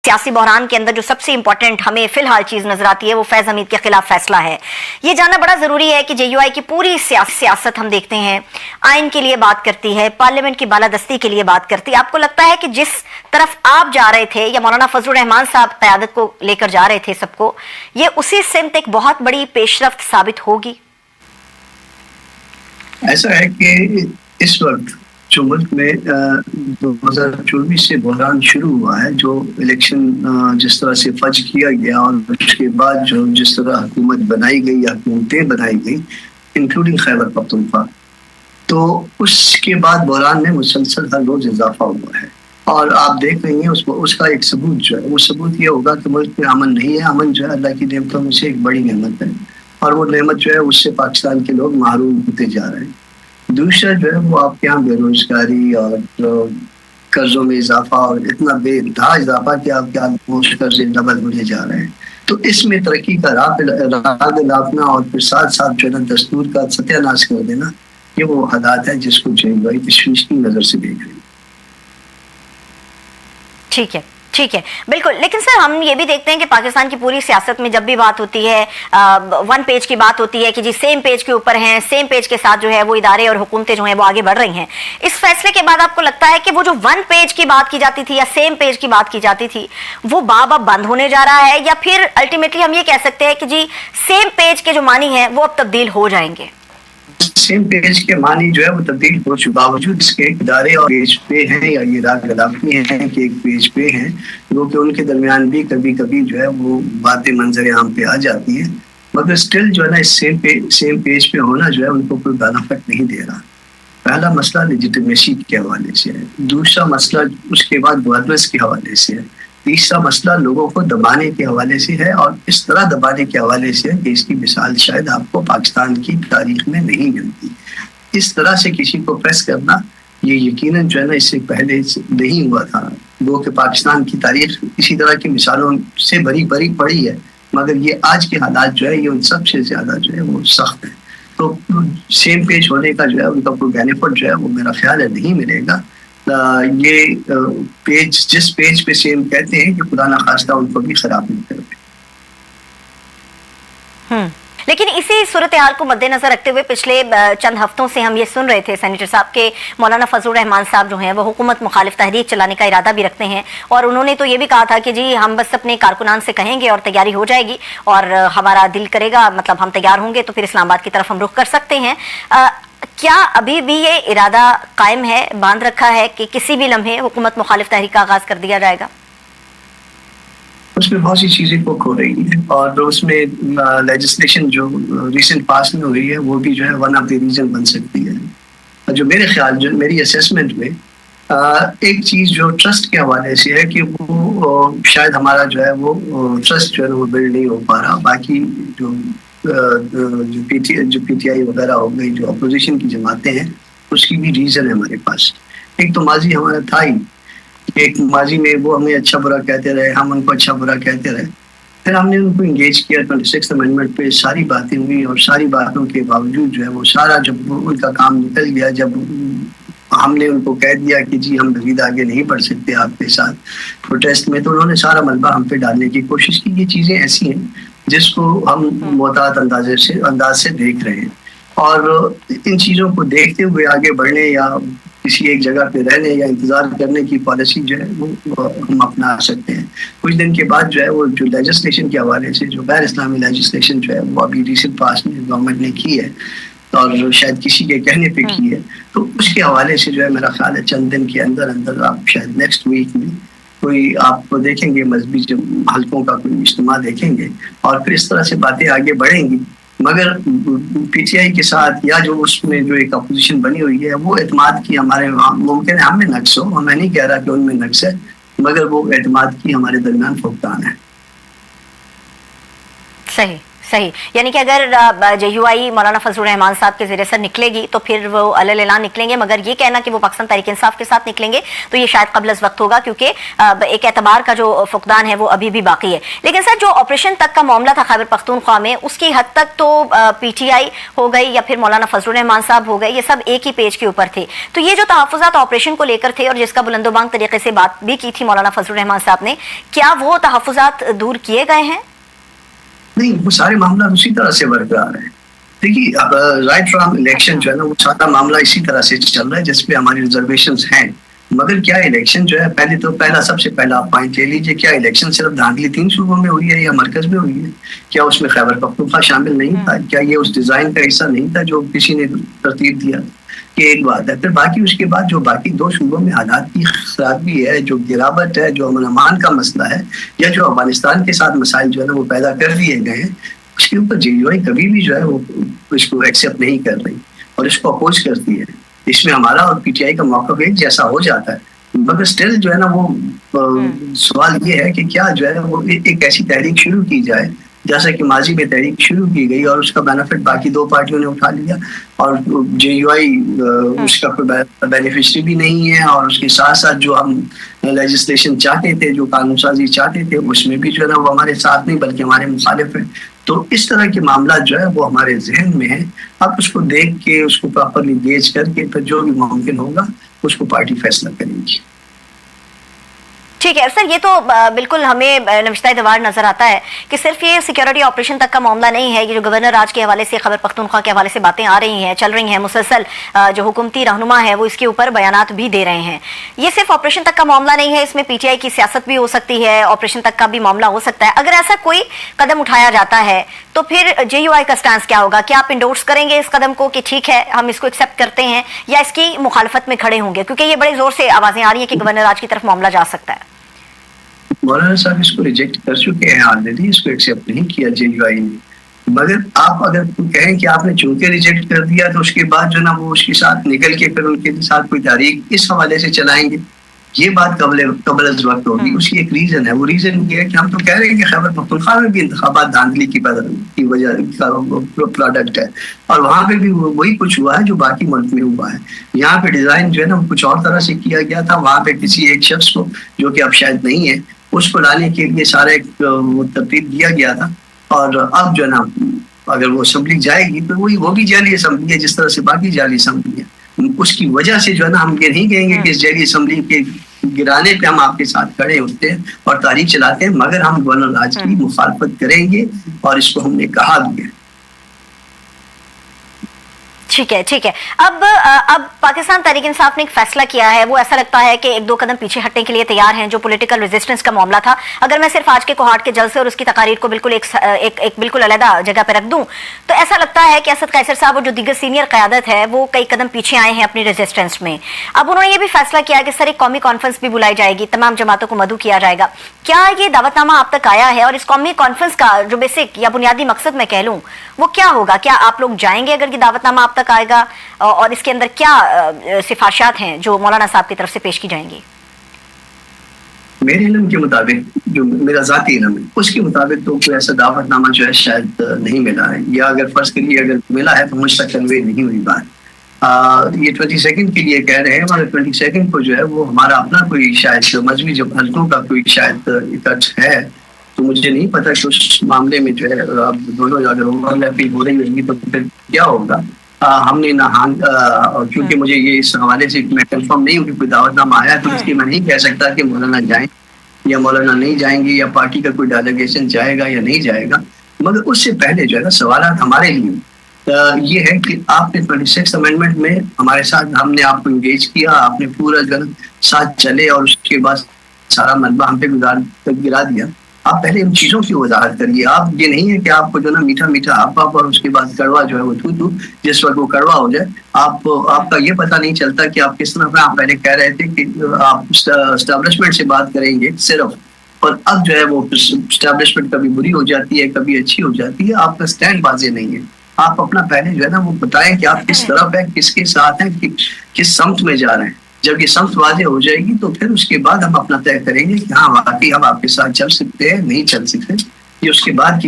सियासी बहरान के अंदर जो सबसे इंपॉर्टेंट हमें फिलहाल चीज नजर आती है वो फैज हमीद के खिलाफ फैसला है। ये जानना बड़ा जरूरी है कि जेयूआई की पूरी सियासत हम देखते हैं आइन के लिए बात करती है, पार्लियामेंट की बालादस्ती के लिए बात करती है। आपको लगता है कि जिस तरफ आप जा रहे थे या मौलाना फजलुर रहमान साहब क़यादत को लेकर जा रहे थे सबको, ये उसी सिमत एक बहुत बड़ी पेशरफ्त साबित होगी? ऐसा है कि इस वक्त जो मुल्क में 2024 से बहरान शुरू हुआ है, जो इलेक्शन जिस तरह से फज किया गया और उसके बाद जो जिस तरह हुकूमत बनाई गई या हुकूमतें बनाई गई इंक्लूडिंग खैबर पख्तूनख्वा, तो उसके बाद बहरान में मुसलसल हर रोज इजाफा हुआ है। और आप देख रही हैं उसका एक सबूत जो है, वो सबूत ये होगा कि मुल्क में अमन नहीं है। अमन जो है अल्लाह की नेमतों में से एक बड़ी नेमत है और वो नेमत जो है उससे पाकिस्तान के लोग महरूम होते जा रहे हैं। दूसरा जो है वो आपके यहाँ बेरोजगारी और कर्जों में इजाफा और इतना बेइंतहा इजाफा कि आपके आलमोस्ट कर्जे डबल होने जा रहे हैं। तो इसमें तरक्की का राह दिलाना और फिर साथ साथ जो है ना दस्तूर का सत्यानाश कर देना, ये वो हालात है जिसको जेयूआई तशवीश की नजर से देख रही है। ठीक है, बिल्कुल। लेकिन सर हम ये भी देखते हैं कि पाकिस्तान की पूरी सियासत में जब भी बात होती है, वन पेज की बात होती है कि जी सेम पेज के ऊपर हैं, सेम पेज के साथ जो है वो इदारे और हुकूमतें जो हैं वो आगे बढ़ रही हैं। इस फैसले के बाद आपको लगता है कि वो जो वन पेज की बात की जाती थी या सेम पेज की बात की जाती थी वो बाब अब बंद होने जा रहा है, या फिर अल्टीमेटली हम ये कह सकते हैं कि जी सेम पेज के जो मानी हैं वो अब तब्दील हो जाएंगे? सेम पेज के मानी जो है वो तब्दील हो चुका, बावजूद इसके इदारे और पेज पे हैं या ये राग गलाफी हैं कि एक पेज पे हैं, वो कि उनके दरमियान भी कभी कभी जो है वो बातें मंजर आम पे आ जाती हैं, मगर स्टिल जो है ना इस सेम पेज पे होना जो है उनको कोई बेनिफिट नहीं दे रहा। पहला मसला लेजिटिमेसी के हवाले से है, दूसरा मसला उसके बाद गवर्नेंस के हवाले से है, तीसरा मसला लोगों को दबाने के हवाले से है और इस तरह दबाने के हवाले से है कि इसकी मिसाल शायद आपको पाकिस्तान की तारीख में नहीं मिलती। इस तरह से किसी को प्रेस करना ये यकीनन जो है ना इससे पहले नहीं हुआ था। वो कि पाकिस्तान की तारीख इसी तरह की मिसालों से भरी भरी पड़ी है, मगर ये आज के हालात जो है ये उन सबसे ज्यादा जो है वो सख्त है। तो सेम पेज होने का जो है उनका कोई बेनिफिट जो है वो मेरा ख्याल है नहीं मिलेगा। ये पेज जिस पेज पे सेम कहते हैं कि खुदा ना खास्ता उनको भी खराब नहीं करते। लेकिन इसी सूरत हाल को मद्देनजर रखते हुए पिछले चंद हफ्तों से हम ये सुन रहे थे सेनेटर साहब के मौलाना फजलुर रहमान साहब जो हैं वो हुकूमत मुखालिफ तहरीक चलाने का इरादा भी रखते हैं, और उन्होंने तो ये भी कहा था कि जी हम बस अपने कारकुनान से कहेंगे और तैयारी हो जाएगी और हमारा दिल करेगा, मतलब हम तैयार होंगे तो फिर इस्लामाबाद की तरफ हम रुख कर सकते हैं। क्या अभी भी ये इरादा कायम है, बांध रखा है कि किसी भी लम्हे हुकूमत मुखालिफ तहरीक का आगाज कर दिया जाएगा? उसमें बहुत सी चीजें कुक हो रही है और उसमें लेजिस्लेशन जो रिसेंट पास में हुई है वो भी जो है वन ऑफ द रीजन बन सकती है। जो मेरे ख्याल जो मेरी असेसमेंट में एक चीज जो ट्रस्ट के हवाले से है कि वो शायद हमारा जो है वो ट्रस्ट जो है वो बिल्ड नहीं हो पा रहा। बाकी जो पीटीआई वगैरह हो गई, जो अपोजिशन की जमातें हैं, उसकी भी रीजन है हमारे पास। एक तो माजी हमारा था ही, एक माजी में वो हमें अच्छा बुरा कहते रहे, हम उनको अच्छा बुरा कहते रहे, फिर हमने उनको इंगेज किया 26 अमेंडमेंट पे, सारी बातें हुई और सारी बातों के बावजूद जो है वो सारा जब उनका काम निकल गया, जब हमने उनको कह दिया कि जी हम मज़ीद आगे नहीं बढ़ सकते आपके साथ प्रोटेस्ट में, तो उन्होंने सारा मलबा हम पे डालने की कोशिश की। ये चीज़ें ऐसी हैं जिसको हम मोहतात अंदाज से देख रहे हैं और इन चीज़ों को देखते हुए आगे बढ़ने या किसी एक जगह पे रहने या इंतजार करने की पॉलिसी जो है वो हम अपना सकते हैं। कुछ दिन के बाद जो है वो जो लेजिस्लेशन के हवाले से जो गैर इस्लामी लेजिस्लेशन जो है वो अभी रिसेंट पास में गवर्नमेंट ने की है और शायद किसी के कहने पे की है, तो उसके हवाले से जो है मेरा ख्याल है चंद दिन के अंदर अंदर आप शायद नेक्स्ट वीक में कोई आप देखेंगे मजहबी हल्कों का कोई इज्तिमा देखेंगे और फिर इस तरह से बातें आगे बढ़ेंगी। मगर पीटीआई के साथ या जो उसमें जो एक अपोजिशन बनी हुई है वो एतमाद की हमारे मुमकिन है हमें नक्स हो, मैं नहीं कह रहा कि उनमें नक्स है, मगर वो एतमाद की हमारे दरमियान फुकदान है। सही सही, यानी कि अगर जेयूआई मौलाना फजलुर रहमान साहब के ज़रिए से निकलेगी तो फिर वो अलल ऐलान निकलेंगे, मगर ये कहना कि वो पाकिस्तान तहरीक इंसाफ के साथ निकलेंगे तो ये शायद कबल अज़ वक्त होगा, क्योंकि एक एतबार का जो फुकदान है वो अभी भी बाकी है। लेकिन सर, जो ऑपरेशन तक का मामला था खैबर पख्तूनख्वा में, उसकी हद तक तो पीटीआई हो गई या फिर मौलाना फजलुर रहमान साहब हो गए, ये सब एक ही पेज के ऊपर थे। तो ये जो तहफ़्फ़ुज़ात ऑपरेशन को लेकर थे और जिसका बुलंदोबांग तरीके से बात भी की थी मौलाना फजलुर रहमान साहब ने, क्या वो तहफ़्फ़ुज़ात दूर किए गए हैं? नहीं, वो सारे मामला उसी तरह से बरकरार है। देखिए, राइट फ्रॉम इलेक्शन जो है ना, वो सारा मामला इसी तरह से चल रहा है जिसपे हमारी रिजर्वेशंस हैं। मगर क्या इलेक्शन जो है, सबसे पहला पॉइंट ले लीजिए, क्या इलेक्शन सिर्फ धांधली 3 सूबों में हुई है या मरकज में हुई है? क्या उसमें खैबर पख्तूनख्वा शामिल नहीं था? क्या ये उस डिजाइन का हिस्सा नहीं था जो किसी ने तरतीब दिया? ये एक बात है। फिर बाकी उसके बाद जो बाकी 2 सूबों में हालात की खराबी है, जो गिरावट है, जो अमन अमान का मसला है, या जो अफगानिस्तान के साथ मसाइल जो है ना वो पैदा कर दिए गए हैं, उसके ऊपर जेयूआई कभी भी जो है वो इसको एक्सेप्ट नहीं कर रही और इसको अपोज करती है। इसमें हमारा और पीटीआई का मौक़िफ़ एक जैसा हो जाता है, मगर स्टिल जो है ना वो सवाल ये है कि क्या जो है वो एक ऐसी तहरीक शुरू की जाए जैसा कि माजी में तहरीक शुरू की गई और उसका बेनिफिट बाकी 2 पार्टियों ने उठा लिया और जेयूआई उसका कोई बेनिफिशियरी भी नहीं है, और उसके साथ साथ जो हम लेजिस्लेशन चाहते थे, जो कानून साजी चाहते थे, उसमें भी जो है ना वो हमारे साथ नहीं बल्कि हमारे मुखालिफ है। तो इस तरह के मामला जो है वो हमारे जहन में है। आप उसको देख के, उसको प्रॉपरली गेज करके फिर जो भी मुमकिन होगा उसको पार्टी फैसला करेगी। ठीक है सर, ये तो बिल्कुल हमें नविश्ता दवार नजर आता है कि सिर्फ ये सिक्योरिटी ऑपरेशन तक का मामला नहीं है। ये जो गवर्नर राज के हवाले से, खैबर पख्तूनख्वा के हवाले से बातें आ रही हैं, चल रही हैं मुसलसल, जो हुकूमती रहनुमा है वो इसके ऊपर बयानात भी दे रहे हैं। ये सिर्फ ऑपरेशन तक का मामला नहीं है, इसमें पीटीआई की सियासत भी हो सकती है, ऑपरेशन तक का भी मामला हो सकता है। अगर ऐसा कोई कदम उठाया जाता है तो फिर जेयूआई का स्टांस क्या होगा? क्या आप इंडोर्स करेंगे इस कदम को कि ठीक है हम इसको एक्सेप्ट करते हैं, या इसकी मुखालफत में खड़े होंगे? क्योंकि ये बड़े जोर से आवाजें आ रही है कि गवर्नर राज की तरफ मामला जा सकता है। मौलाना साहब इसको रिजेक्ट कर चुके हैं ऑलरेडी, इसको एक्सेप्ट नहीं किया जेयूआई ने। मगर आप अगर कहें कि आपने चूंकि रिजेक्ट कर दिया तो उसके बाद जो ना वो उसके साथ निकल के फिर उनके साथ कोई तारीख इस हवाले से चलाएंगे, ये बात कबल अज़ वक्त होगी। उसकी एक रीजन है, वो रीजन ये है कि हम तो कह रहे हैं कि खैबर पख्तूनख्वा में भी इंतखाबात धांधली की वजह का प्रोडक्ट है और वहाँ पे भी वही कुछ हुआ है जो बाकी मुल्क में हुआ है। यहाँ पे डिजाइन जो है ना वो कुछ और तरह से किया गया था, वहाँ पे किसी एक शख्स को जो कि अब शायद नहीं है उसको लाने के लिए सारा एक तरतीब दिया गया था, और अब जो है ना अगर वो असेंबली जाएगी तो वो भी जाली असेंबली है जिस तरह से बाकी जाली असेंबली है। उसकी वजह से जो है ना हम ये नहीं कहेंगे कि इस जाली असेंबली के गिराने पे हम आपके साथ खड़े होते हैं और तारीख चलाते हैं, मगर हम गवर्नर राज की मुखालफत करेंगे और इसको हमने कहा भी है। ठीक है, ठीक है। अब पाकिस्तान तहरीक इंसाफ ने एक फैसला किया है, वो ऐसा लगता है कि 1-2 कदम पीछे हटने के लिए तैयार हैं। जो पॉलिटिकल रेजिस्टेंस का मामला था, अगर मैं सिर्फ आज के कोहाट के जलसे और उसकी तकारीर को बिल्कुल एक बिल्कुल अलग जगह पे रख दूं तो ऐसा लगता है कि असद कैसर साहब और जो दीगर सीनियर क़यादत है वो कई कदम पीछे आए हैं अपनी रेजिस्टेंस में। अब उन्होंने ये भी फैसला किया कि सर एक कौमी कॉन्फ्रेंस भी बुलाई जाएगी, तमाम जमातों को मदऊ किया जाएगा। क्या ये दावतनामा आप तक आया है? और इस कौमी कॉन्फ्रेंस का जो बेसिक या बुनियादी मकसद मैं कह लूँ वो क्या होगा? क्या आप लोग जाएंगे अगर ये दावतनामा आप तक आएगा? और इसके अंदर क्या सिफारिशात हैं जो मौलाना साहब की तरफ से पेश की जाएंगी? मेरे इल्म के मुताबिक, जो मेरा जाती इल्म है उसके मुताबिक तो कोई ऐसा दावतनामा जो है शायद नहीं मिला है, या अगर फर्ज करिए अगर मिला है तो मुझ तक कन्वे नहीं हुई बात। ये 22 के लिए कह रहे हैं, मगर 22 को जो है वो हमारा अपना कोई शायद मजहबी जब हल्कों का कोई शायद इकट्ठ है, तो मुझे नहीं पता कि उस मामले में जो है अब दोनों अगर ओवरलैपिंग हो रही होगी तो फिर क्या होगा। हमने ना क्योंकि मुझे ये इस हवाले से मैं कंफर्म नहीं हूँ कि कोई दावतनामा आया तो इसलिए मैं नहीं कह सकता कि मौलाना जाएं या मौलाना नहीं जाएंगे या पार्टी का कोई डेलीगेशन जाएगा या नहीं जाएगा। मगर उससे पहले जो है ना सवाल हमारे लिए ये है कि आपने 26 अमेंडमेंट में हमारे साथ, हमने आपको इंगेज किया, आपने पूरा जो साथ चले और उसके बाद सारा मलबा हम पे गिरा दिया। आप पहले इन चीजों की वजाहत करिए। आप ये नहीं है कि आपको जो ना मीठा मीठा आप और उसके बाद कड़वा जो है वो थू जिस वक्त वो कड़वा हो जाए आपका ये पता नहीं चलता कि आप किस तरह। आप पहले कह रहे थे कि आप एस्टेब्लिशमेंट से बात करेंगे सिर्फ, और अब जो है वो एस्टेब्लिशमेंट कभी बुरी हो जाती है कभी अच्छी हो जाती है। आपका स्टैंड वाज़ेह नहीं है। आप अपना पहले जो है ना वो बताएं कि आप किस तरफ है, किसके साथ हैं, किस समत में जा रहे हैं। जब ये समत वाज़ेह हो जाएगी तो फिर उसके बाद हम अपना तय करेंगे कि हाँ वाकई हम आपके साथ चल सकते हैं नहीं चल सकते। ये उसके बाद की बात।